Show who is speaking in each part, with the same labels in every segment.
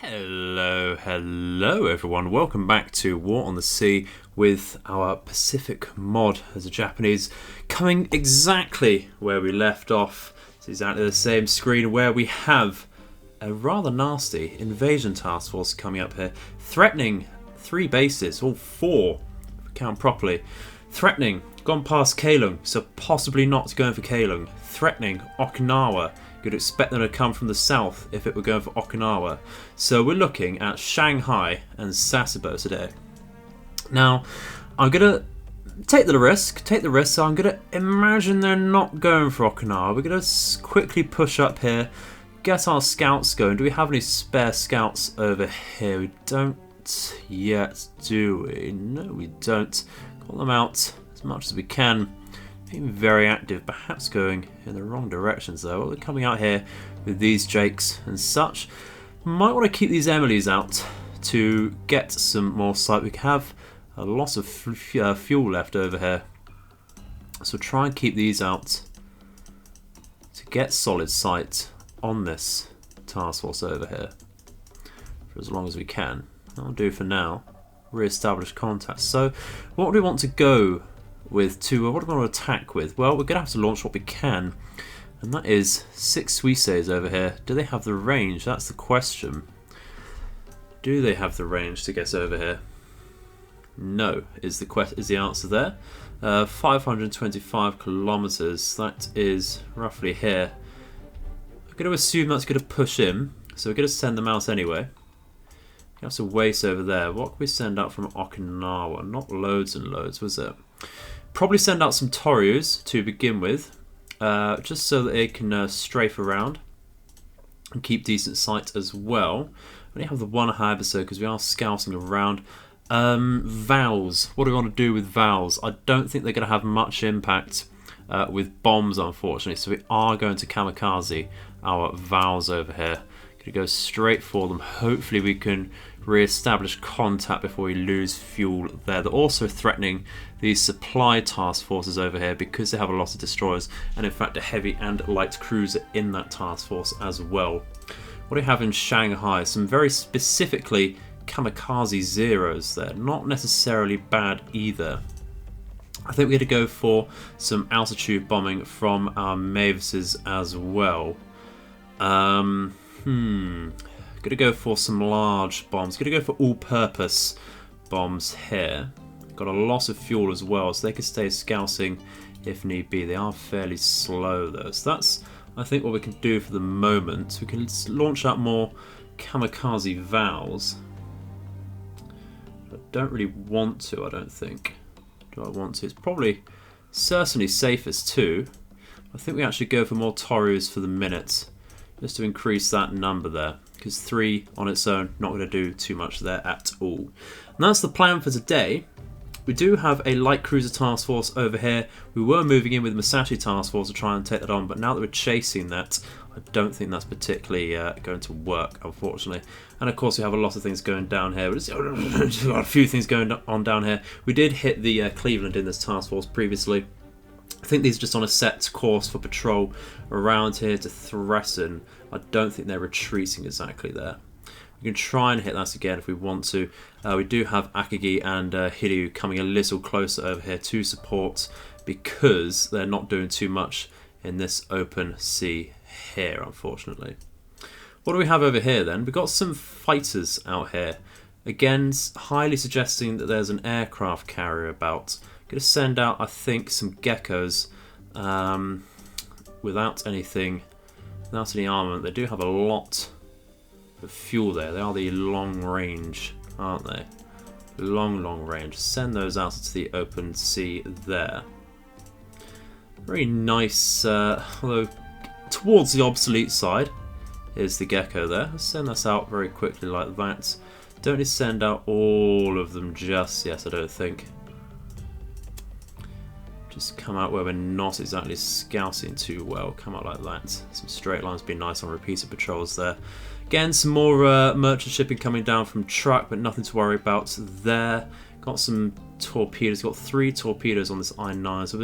Speaker 1: Hello everyone, welcome back to War on the Sea with our Pacific mod as a Japanese, coming exactly where we left off. It's exactly the same screen where we have a rather nasty invasion task force coming up here, threatening 3 bases, or 4, if we count properly. Threatening, gone past Keelung, so possibly not going for Keelung. Threatening Okinawa. You'd expect them to come from the south if it were going for Okinawa. So we're looking at Shanghai and Sasebo today. Now, I'm going to take the risk, so I'm going to imagine they're not going for Okinawa. We're going to quickly push up here, get our scouts going. Do we have any spare scouts over here? We don't yet, do we? No, we don't. Call them out as much as we can. Being very active, perhaps going in the wrong directions though. We're coming out here with these Jakes and such. Might want to keep these Emilys out to get some more sight. We have a lot of fuel left over here, so try and keep these out to get solid sight on this task force over here for as long as we can. That'll do for now. Re-establish contact. So what do we want to go with what do we want to attack with? Well, we're going to have to launch what we can, and that is 6 Suisei's over here. Do they have the range? That's the question. Do they have the range to get over here? No, is the answer there. 525 kilometers, that is roughly here. I'm going to assume that's going to push in, so we're going to send them out anyway. That's a waste over there. What can we send out from Okinawa? Not loads and loads, was it? Probably send out some Toryus to begin with, just so that they can strafe around and keep decent sight as well. We only have the 1 Hibisco because we are scouting around. Vows. What do we want to do with Vows? I don't think they're going to have much impact with bombs, unfortunately, so we are going to kamikaze our Vows over here. Going to go straight for them. Hopefully we can re-establish contact before we lose fuel there. They're also threatening these supply task forces over here because they have a lot of destroyers, and in fact a heavy and light cruiser in that task force as well. What do we have in Shanghai? Some very specifically kamikaze zeros there. Not necessarily bad either. I think we're going to go for some altitude bombing from our Mavises as well. Gonna go for some large bombs. Gonna go for all-purpose bombs here. Got a lot of fuel as well, so they can stay scouting if need be. They are fairly slow though, so that's I think what we can do for the moment. We can launch out more kamikaze Vows. I don't really want to, I don't think. Do I want to? It's probably certainly safest too. I think we actually go for more Toryus for the minute, just to increase that number there, because 3 on its own not going to do too much there at all. And that's the plan for today. We do have a light cruiser task force over here. We were moving in with Musashi task force to try and take that on, but now that we're chasing that, I don't think that's particularly going to work, unfortunately. And of course we have a lot of things going down here. There's a few things going on down here. We did hit the Cleveland in this task force previously. I think these are just on a set course for patrol around here to threaten. I don't think they're retreating exactly there. We can try and hit that again if we want to. We do have Akagi and Hiryu coming a little closer over here to support, because they're not doing too much in this open sea here, unfortunately. What do we have over here then? We've got some fighters out here. Again, highly suggesting that there's an aircraft carrier about. Going to send out, I think, some geckos without any armament. They do have a lot of fuel there. They are the long range, aren't they? Long range. Send those out into the open sea there. Very nice, although towards the obsolete side is the gecko there. Let's send this out very quickly like that. Don't need to send out all of them just yet, I don't think. Just come out where we're not exactly scouting too well. Come out like that. Some straight lines would be nice on repeated patrols there. Again, some more merchant shipping coming down from truck, but nothing to worry about there. Got some torpedoes. Got 3 torpedoes on this I-9, so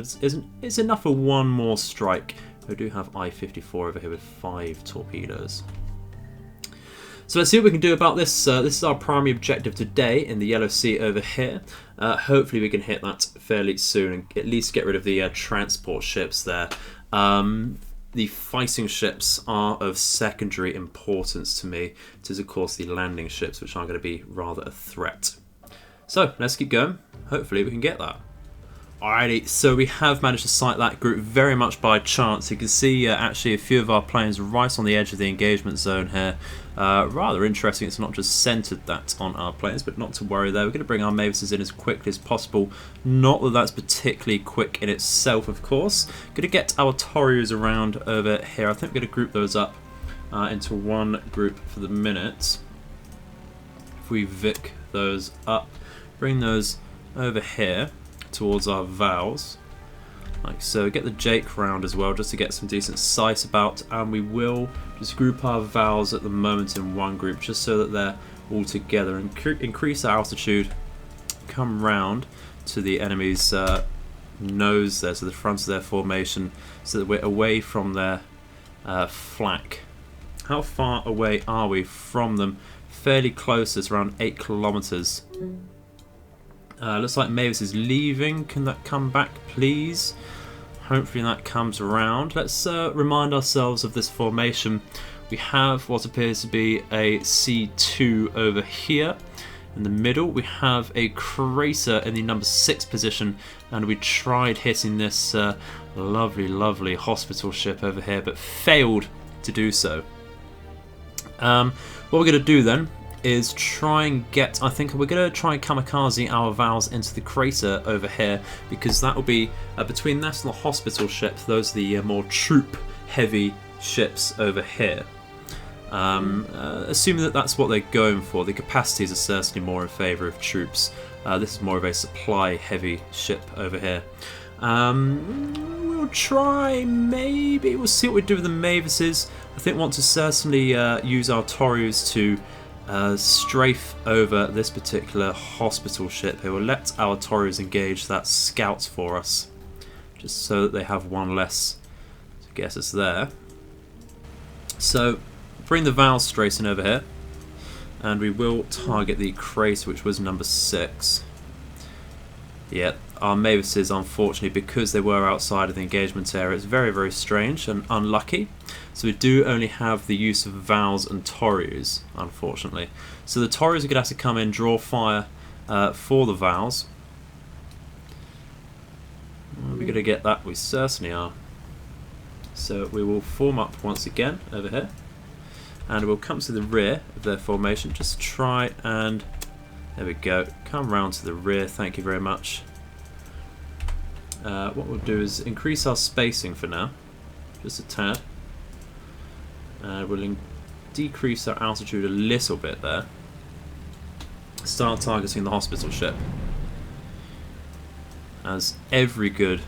Speaker 1: it's enough for one more strike. We do have I-54 over here with 5 torpedoes. So let's see what we can do about this. This is our primary objective today in the Yellow Sea over here. Hopefully we can hit that fairly soon and at least get rid of the transport ships there. The fighting ships are of secondary importance to me. It is of course the landing ships, which are going to be rather a threat. So let's keep going. Hopefully we can get that. Alrighty, so we have managed to sight that group very much by chance. You can see actually a few of our planes right on the edge of the engagement zone here. Rather interesting, it's not just centered that on our planes, but not to worry there. We're going to bring our Mavises in as quickly as possible. Not that that's particularly quick in itself, of course. Going to get our Torius around over here. I think we're going to group those up into one group for the minute. If we Vic those up, bring those over here towards our Vals, like so. Get the Jake round as well, just to get some decent sight about, and we will just group our Vals at the moment in one group, just so that they're all together, and increase our altitude, come round to the enemy's nose there, to the front of their formation, so that we're away from their flak. How far away are we from them? Fairly close, it's around 8 kilometers. Looks like Mavis is leaving. Can that come back, please? Hopefully that comes around. Let's remind ourselves of this formation. We have what appears to be a C2 over here. In the middle, we have a crater in the number 6 position, and we tried hitting this lovely, lovely hospital ship over here, but failed to do so. What we're going to do then is try and get, I think we're going to try and kamikaze our Vals into the crater over here, because that will be between that and the hospital ship. Those are the more troop heavy ships over here. Assuming that that's what they're going for, the capacities are certainly more in favour of troops. This is more of a supply heavy ship over here. We'll try, maybe we'll see what we do with the Mavises. I think we want to certainly use our Torius to strafe over this particular hospital ship. It will let our Torius engage that scout for us, just so that they have one less to get us there. So bring the Vals straight in over here, and we will target the crater, which was number 6. Yeah, our Mavises, unfortunately, because they were outside of the engagement area, it's very, very strange and unlucky. So we do only have the use of Vals and Torius, unfortunately. So the Torius are going to have to come in, draw fire for the Vals. Are we going to get that? We certainly are. So we will form up once again over here, and we'll come to the rear of their formation. Just try and, there we go, come round to the rear, thank you very much. What we'll do is increase our spacing for now, just a tad. We'll decrease our altitude a little bit there. Start targeting the hospital ship, as every good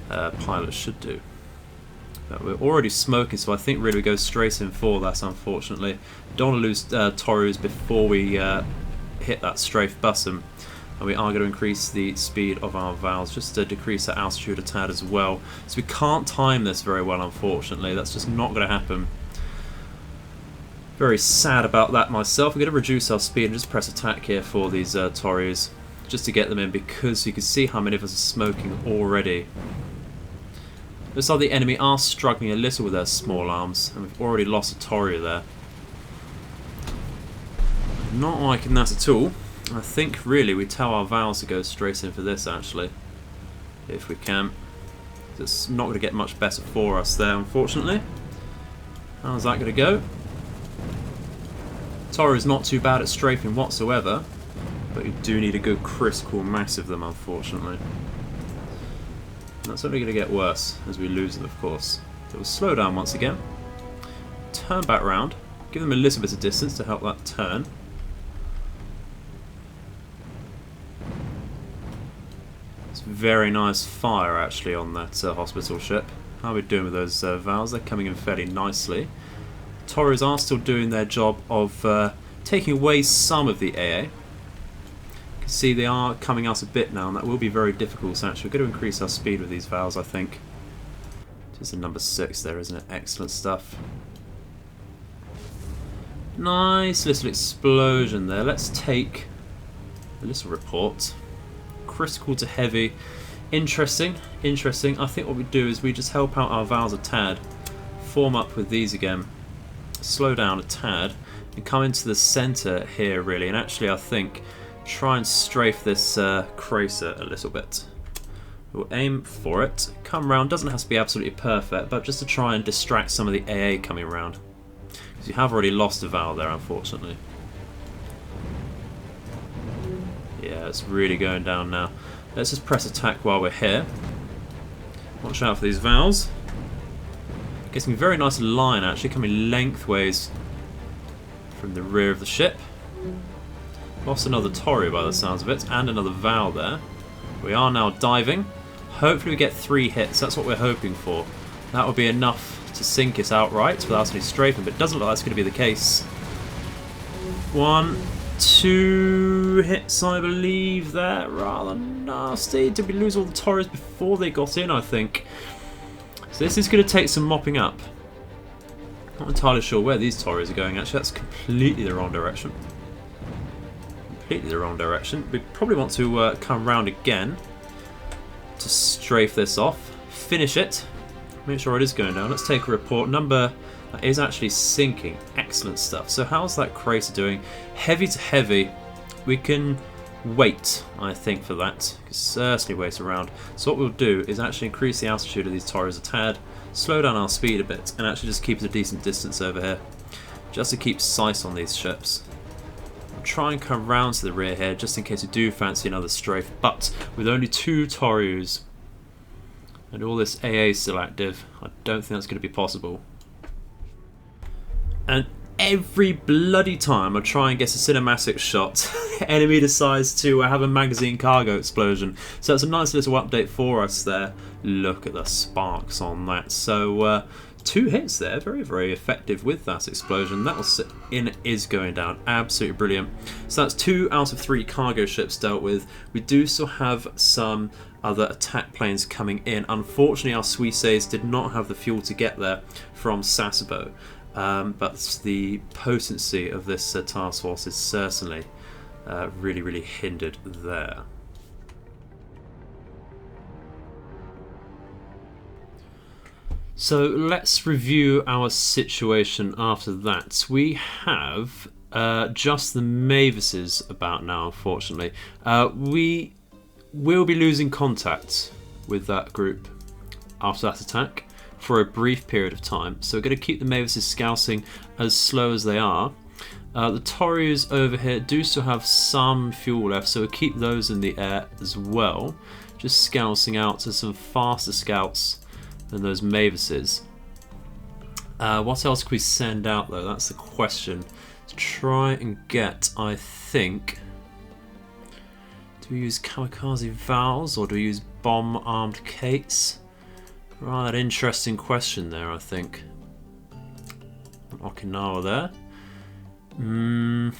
Speaker 1: pilot should do. But we're already smoking, so I think really we go straight in for that, unfortunately. Don't want to lose Torius before we hit that strafe button. And we are going to increase the speed of our Vals, just to decrease our altitude a tad as well. So we can't time this very well, unfortunately. That's just not going to happen. Very sad about that myself. We're going to reduce our speed and just press attack here for these Torius, just to get them in, because you can see how many of us are smoking already. Looks like the enemy are struggling a little with their small arms, and we've already lost a Toria there. Not liking that at all. I think really we tell our Vals to go straight in for this, actually, if we can. It's not going to get much better for us there, unfortunately. How's that going to go? Tora is not too bad at strafing whatsoever, but you do need a good critical mass of them, unfortunately. And that's only going to get worse as we lose them, of course. So we'll slow down once again, turn back round, give them a little bit of distance to help that turn. Very nice fire actually on that hospital ship. How are we doing with those Vals? They're coming in fairly nicely. Tories are still doing their job of taking away some of the AA. You can see they are coming out a bit now, and that will be very difficult. So actually we're going to increase our speed with these Vals, I think. Just a number 6 there, isn't it? Excellent stuff. Nice little explosion there. Let's take a little report. Critical to heavy. Interesting, interesting. I think what we do is we just help out our valves a tad, form up with these again, slow down a tad, and come into the centre here really, and actually I think try and strafe this crater a little bit. We'll aim for it, come round, doesn't have to be absolutely perfect, but just to try and distract some of the AA coming round. Because you have already lost a valve there, unfortunately. Yeah, it's really going down now. Let's just press attack while we're here. Watch out for these valves. Gets me a very nice line actually, coming lengthways from the rear of the ship. Lost another Tory by the sounds of it, and another valve there. We are now diving. Hopefully we get 3 hits, that's what we're hoping for. That would be enough to sink us outright without any strafing, but it doesn't look like that's going to be the case. 1, 2 hits, I believe, there. Rather nasty. Did we lose all the Tories before they got in, I think? So this is going to take some mopping up. Not entirely sure where these Tories are going, actually. That's completely the wrong direction. Completely the wrong direction. We probably want to come round again to strafe this off. Finish it. Make sure it is going down. Let's take a report. Number... That is actually sinking. Excellent stuff. So how's that crater doing? Heavy to heavy. We can wait, I think, for that. We can certainly wait around. So what we'll do is actually increase the altitude of these Tories a tad, slow down our speed a bit, and actually just keep it a decent distance over here. Just to keep sight on these ships. I'll try and come round to the rear here, just in case we do fancy another strafe. But with only 2 Tories and all this AA still active, I don't think that's going to be possible. And every bloody time I try and get a cinematic shot, the enemy decides to have a magazine cargo explosion. So it's a nice little update for us there. Look at the sparks on that. So 2 hits there, very, very effective with that explosion. That was in, is going down. Absolutely brilliant. So that's 2 out of 3 cargo ships dealt with. We do still have some other attack planes coming in. Unfortunately, our Suisses did not have the fuel to get there from Sasebo. But the potency of this task force is certainly really, really hindered there. So let's review our situation after that. We have just the Mavises about now, unfortunately. We will be losing contact with that group after that attack for a brief period of time. So we're going to keep the Mavises scouting as slow as they are. The Tories over here do still have some fuel left, so we'll keep those in the air as well. Just scouting out to some faster scouts than those Mavises. What else can we send out though? That's the question. To try and get, I think... Do we use kamikaze valves or do we use bomb-armed Kates? Rather interesting question there, I think. Okinawa there. I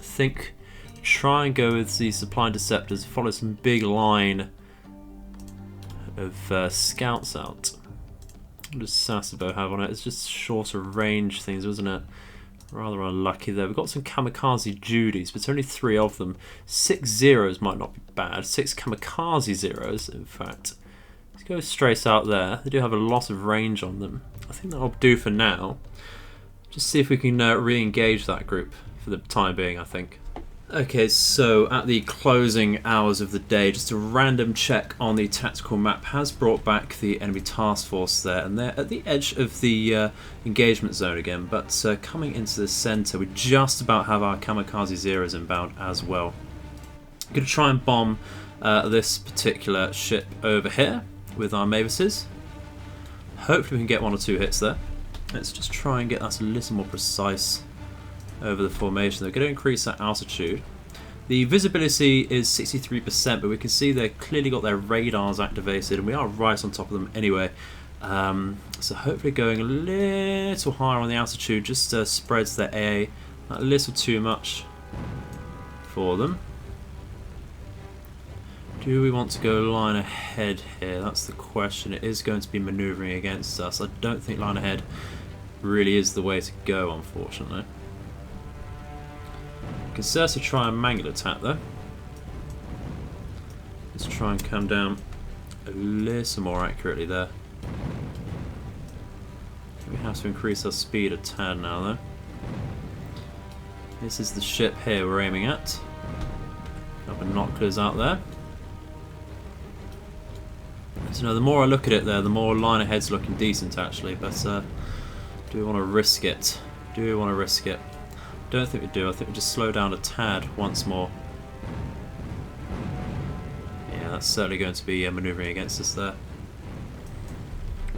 Speaker 1: think try and go with the supply interceptors, follow some big line of scouts out. What does Sasebo have on it? It's just shorter range things, wasn't it? Rather unlucky there. We've got some kamikaze Judies, but it's only 3 of them. 6 zeros might not be bad. 6 kamikaze zeros, in fact. Let's go straight out there. They do have a lot of range on them. I think that'll do for now. Just see if we can re-engage that group for the time being, I think. Okay, so at the closing hours of the day, just a random check on the tactical map has brought back the enemy task force there, and they're at the edge of the engagement zone again, but coming into the centre, we just about have our kamikaze zeros inbound as well. I'm going to try and bomb this particular ship over here with our Mavises. Hopefully we can get 1 or 2 hits there. Let's just try and get us a little more precise over the formation. They're going to increase that altitude. The visibility is 63%, but we can see they've clearly got their radars activated, and we are right on top of them anyway. So hopefully going a little higher on the altitude just spreads their AA a little too much for them. Do we want to go line ahead here? That's the question. It is going to be manoeuvring against us. I don't think line ahead really is the way to go, unfortunately. You can certainly try a manual attack though. Let's try and come down a little more accurately there. We have to increase our speed a tad now though. This is the ship here we're aiming at. Got binoculars out there. So no, the more I look at it there, the more line ahead's looking decent actually, but do we want to risk it? Do we want to risk it? Don't think we do. I think we just slow down a tad once more. Yeah, that's certainly going to be manoeuvring against us there.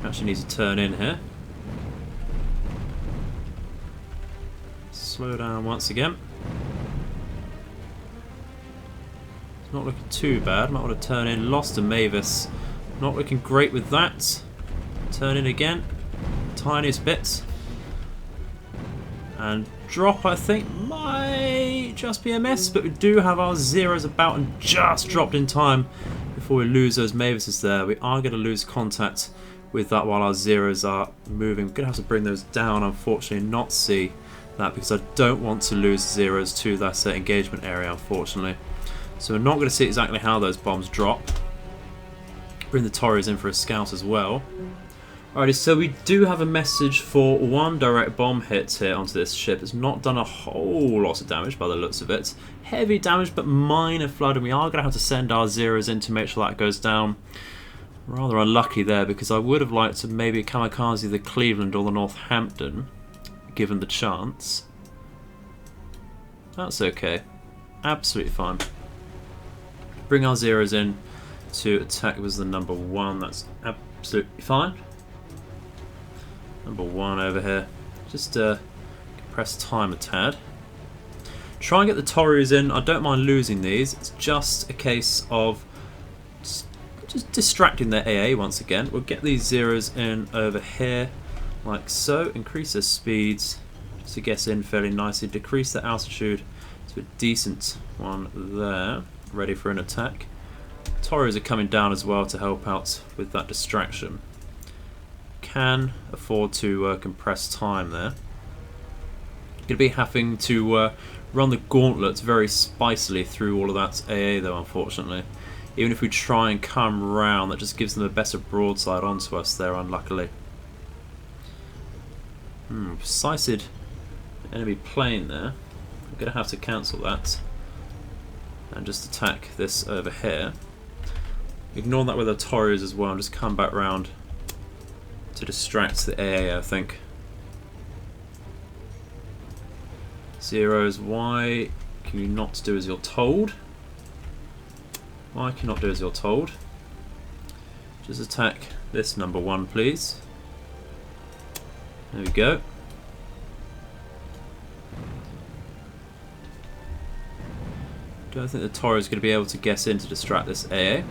Speaker 1: We actually need to turn in here. Slow down once again. It's not looking too bad. Might want to turn in. Lost a Mavis. Not looking great with that. Turn in again. Tiniest bits. And drop, I think, might just be a miss, but we do have our zeros about and just dropped in time before we lose those Mavises there. We are going to lose contact with that while our zeros are moving. We're going to have to bring those down, unfortunately, not see that because I don't want to lose zeros to that engagement area, unfortunately. So we're not going to see exactly how those bombs drop. Bring the Torres in for a scout as well. Alrighty, so we do have a message for one direct bomb hit here onto this ship. It's not done a whole lot of damage by the looks of it. Heavy damage, but minor flood, and we are going to have to send our zeros in to make sure that goes down. Rather unlucky there, because I would have liked to maybe kamikaze the Cleveland or the Northampton, given the chance. That's okay. Absolutely fine. Bring our zeros in to attack was the number 1. That's absolutely fine. Number 1 over here. Just compress time a tad. Try and get the Torres in. I don't mind losing these. It's just a case of just distracting their AA once again. We'll get these zeros in over here, like so. Increase their speeds just to get in fairly nicely. Decrease the altitude to a decent one there. Ready for an attack. Torres are coming down as well to help out with that distraction. Can afford to compress time there. Going to be having to run the gauntlet very spicily through all of that AA though, unfortunately. Even if we try and come round, that just gives them a better broadside onto us there, unluckily. Sighted enemy plane there. I'm going to have to cancel that and just attack this over here. Ignore that with our Torres as well and just come back round to distract the AA, I think. Zeros, why can you not do as you're told? Why can you not do as you're told? Just attack this number 1, please. There we go. Don't think the Torres is going to be able to get in to distract this AA.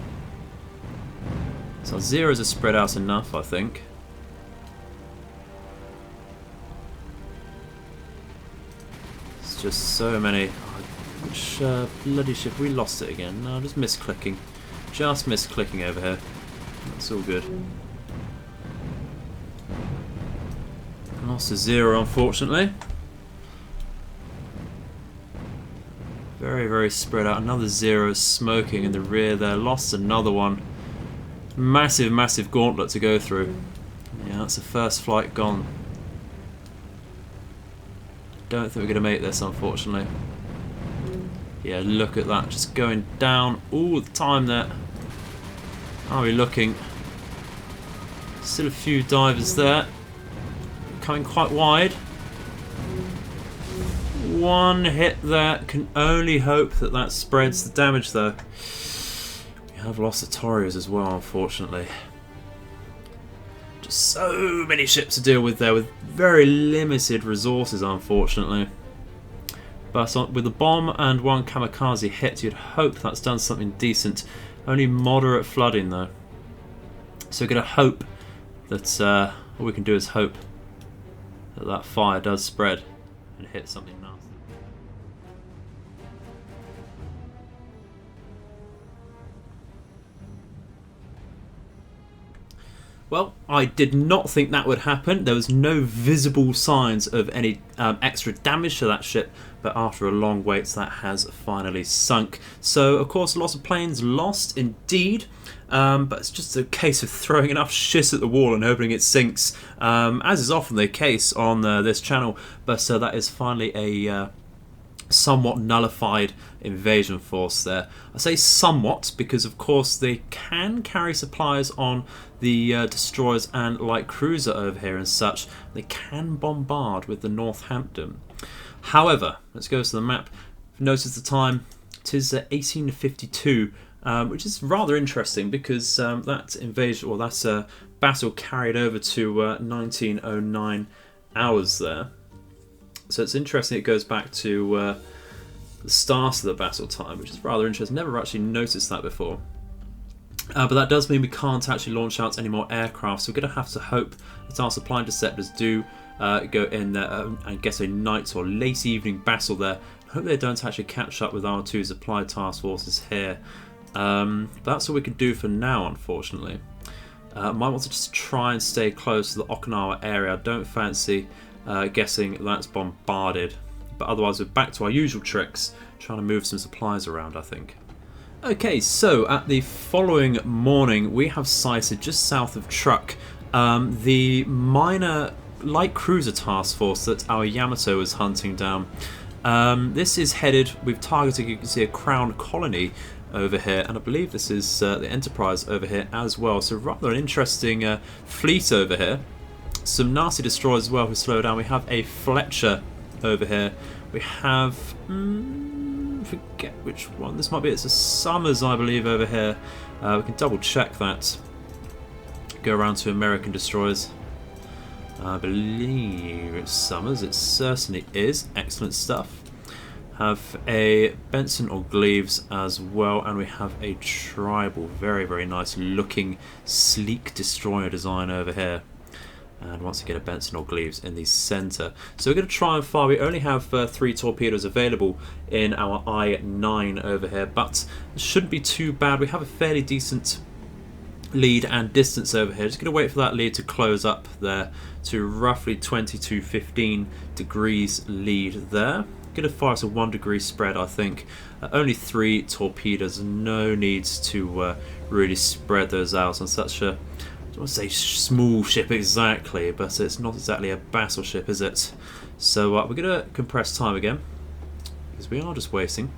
Speaker 1: So our zeros are spread out enough, I think. It's just so many. Which bloody ship? We lost it again. No, just misclicking. Just misclicking over here. That's all good. Lost a zero, unfortunately. Very, very spread out. Another zero smoking in the rear there. Lost another one. Massive, massive gauntlet to go through. Yeah, that's the first flight gone. Don't think we're going to make this, unfortunately. Yeah, look at that. Just going down all the time there. How are we looking? Still a few divers there. Coming quite wide. One hit there. Can only hope that that spreads the damage, though. We have lost the Torres as well, unfortunately. Just so many ships to deal with there with very limited resources, unfortunately. But with a bomb and 1 kamikaze hit, you'd hope that's done something decent. Only moderate flooding, though. So we're going to hope that all we can do is hope that that fire does spread and hit something nasty. Well, I did not think that would happen. There was no visible signs of any extra damage to that ship, but after a long wait, that has finally sunk. So, of course, lots of planes lost indeed, but it's just a case of throwing enough shit at the wall and hoping it sinks, as is often the case on this channel. But that is finally a somewhat nullified invasion force there. I say somewhat because of course they can carry supplies on the destroyers and light cruiser over here and such. They can bombard with the Northampton. However, let's go to the map. Notice the time, it is 1852, which is rather interesting because that invasion, or that battle carried over to 1909 hours there. So it's interesting it goes back to the start of the battle time, which is rather interesting. Never actually noticed that before. But that does mean we can't actually launch out any more aircraft, so we're going to have to hope that our supply interceptors do go in there and get a night or late evening battle there. I hope they don't actually catch up with our two supply task forces here. But that's all we can do for now, unfortunately. Might want to just try and stay close to the Okinawa area. I don't fancy guessing that's bombarded, but otherwise we're back to our usual tricks, trying to move some supplies around, I think. Okay, so at the following morning we have sighted just south of Truk the minor light cruiser task force that our Yamato is hunting down. This is headed, we've targeted, you can see a Crown Colony over here, and I believe this is the Enterprise over here as well, so rather an interesting fleet over here. Some nasty destroyers as well who slow down. We have a Fletcher over here. We have, forget which one this might be. It's a Summers, I believe, over here. We can double check that. Go around to American destroyers. I believe it's Summers. It certainly is. Excellent stuff. Have a Benson or Gleaves as well, and we have a Tribal. Very, very nice looking, sleek destroyer design over here. And once again a Benson or Gleaves in the centre. So we're going to try and fire. We only have 3 torpedoes available in our I-9 over here, but it shouldn't be too bad. We have a fairly decent lead and distance over here. Just going to wait for that lead to close up there to roughly 20 to 15 degrees lead there. Going to fire us a 1 degree spread, I think. Only 3 torpedoes, no need to really spread those out on such a, I don't want to say small ship exactly, but it's not exactly a battleship, is it? So we're going to compress time again, because we are just wasting.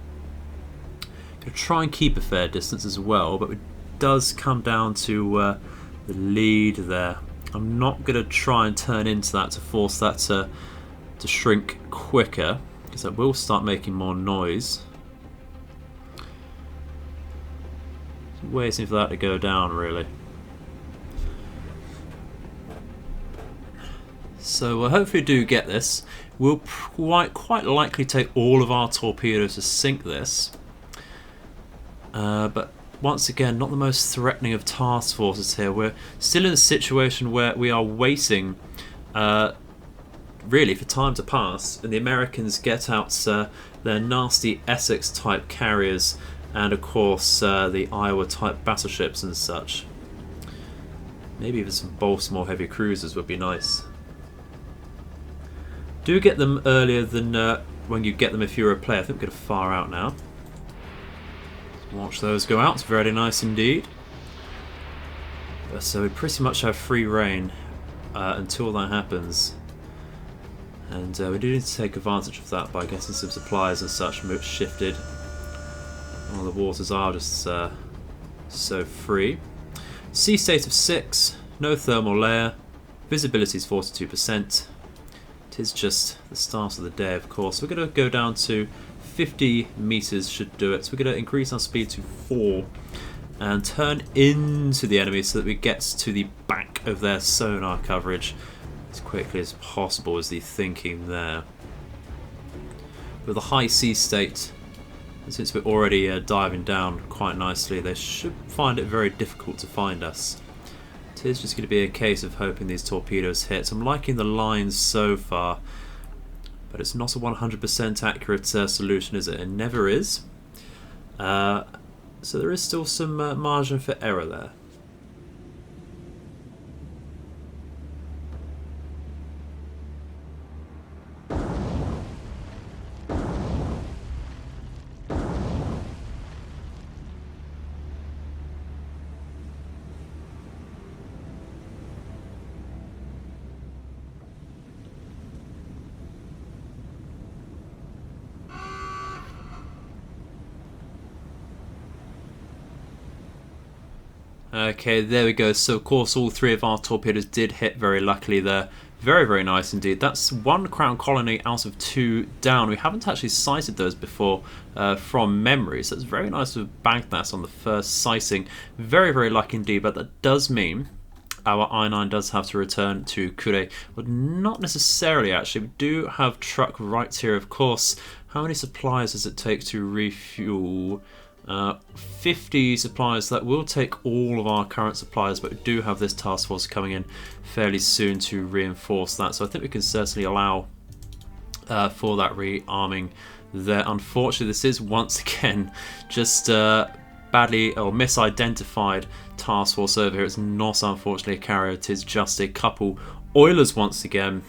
Speaker 1: Going to try and keep a fair distance as well, but it does come down to the lead there. I'm not going to try and turn into that to force that to shrink quicker, because that will start making more noise. Just waiting for that to go down, really. So hopefully we do get this. We'll quite likely take all of our torpedoes to sink this. But once again, not the most threatening of task forces here. We're still in a situation where we are waiting really for time to pass, and the Americans get out their nasty Essex type carriers and of course the Iowa type battleships and such. Maybe even some Baltimore heavy cruisers would be nice. Do get them earlier than when you get them if you're a player. I think we're going to far out now. Watch those go out. It's very nice indeed. So we pretty much have free reign until that happens. And we do need to take advantage of that by getting some supplies and such shifted. Oh, the waters are just so free. Sea state of 6, no thermal layer, visibility is 42%. It is just the start of the day, of course. We're going to go down to 50 meters, should do it. So we're going to increase our speed to 4 and turn into the enemy so that we get to the back of their sonar coverage as quickly as possible, is the thinking there. With a high sea state, and since we're already diving down quite nicely, they should find it very difficult to find us. It is just going to be a case of hoping these torpedoes hit. I'm liking the lines so far, but it's not a 100% accurate solution, is it? It never is. So there is still some margin for error there. Okay, there we go. So of course all three of our torpedoes did hit very luckily there. Very, very nice indeed. That's one crown colony out of 2 down. We haven't actually sighted those before from memory, so it's very nice to have bagged that on the first sighting. Very, very lucky indeed, but that does mean our I-9 does have to return to Kure. But not necessarily, actually. We do have truck right here, of course. How many supplies does it take to refuel? 50 supplies. That will take all of our current supplies, but we do have this task force coming in fairly soon to reinforce that, so I think we can certainly allow for that rearming there. Unfortunately, this is once again just badly or misidentified task force over here. It's not unfortunately a carrier, it is just a couple oilers once again.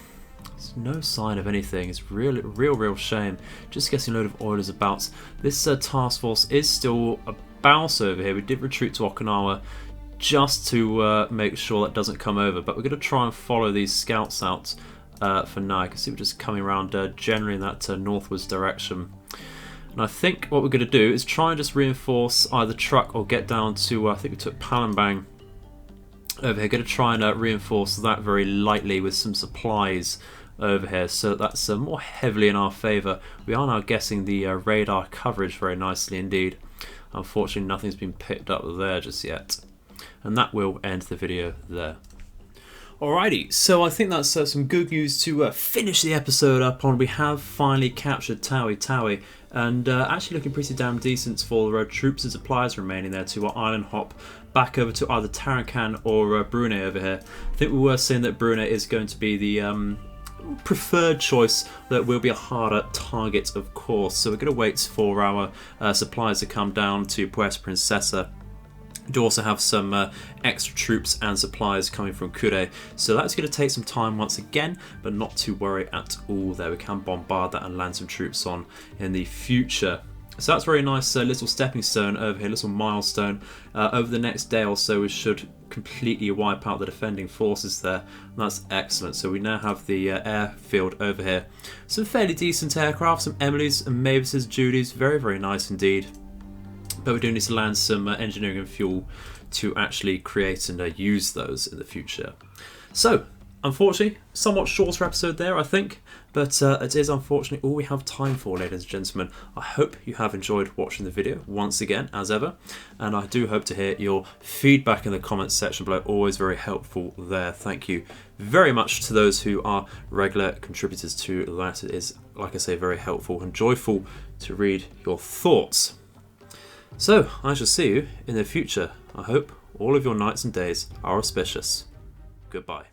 Speaker 1: There's no sign of anything. It's real shame. Just getting a load of oilers about. This task force is still about over here. We did retreat to Okinawa just to make sure that doesn't come over, but we're going to try and follow these scouts out for now. I can see we're just coming around generally in that northwards direction. And I think what we're going to do is try and just reinforce either truck or get down to, I think we took Palembang over here. Going to try and reinforce that very lightly with some supplies over here, so that's more heavily in our favour. We are now getting the radar coverage very nicely indeed. Unfortunately, nothing's been picked up there just yet. And that will end the video there. Alrighty, so I think that's some good news to finish the episode up on. We have finally captured Tawi, and actually looking pretty damn decent for troops and supplies remaining there to island hop back over to either Tarakan or Brunei over here. I think we were saying that Brunei is going to be the preferred choice, that will be a harder target, of course. So we're going to wait for our supplies to come down to Puerto Princesa. We do also have some extra troops and supplies coming from Kure, so that's going to take some time once again, but not to worry at all there. We can bombard that and land some troops on in the future. So that's a very nice little stepping stone over here, little milestone. Over the next day or so we should completely wipe out the defending forces there. And that's excellent. So we now have the airfield over here. Some fairly decent aircraft, some Emilys and Mavises, Judys, very, very nice indeed. But we do need to land some engineering and fuel to actually create and use those in the future. So, unfortunately, somewhat shorter episode there, I think, but it is unfortunately all we have time for, ladies and gentlemen. I hope you have enjoyed watching the video once again, as ever, and I do hope to hear your feedback in the comments section below. Always very helpful there. Thank you very much to those who are regular contributors to that. It is, like I say, very helpful and joyful to read your thoughts. So, I shall see you in the future. I hope all of your nights and days are auspicious. Goodbye.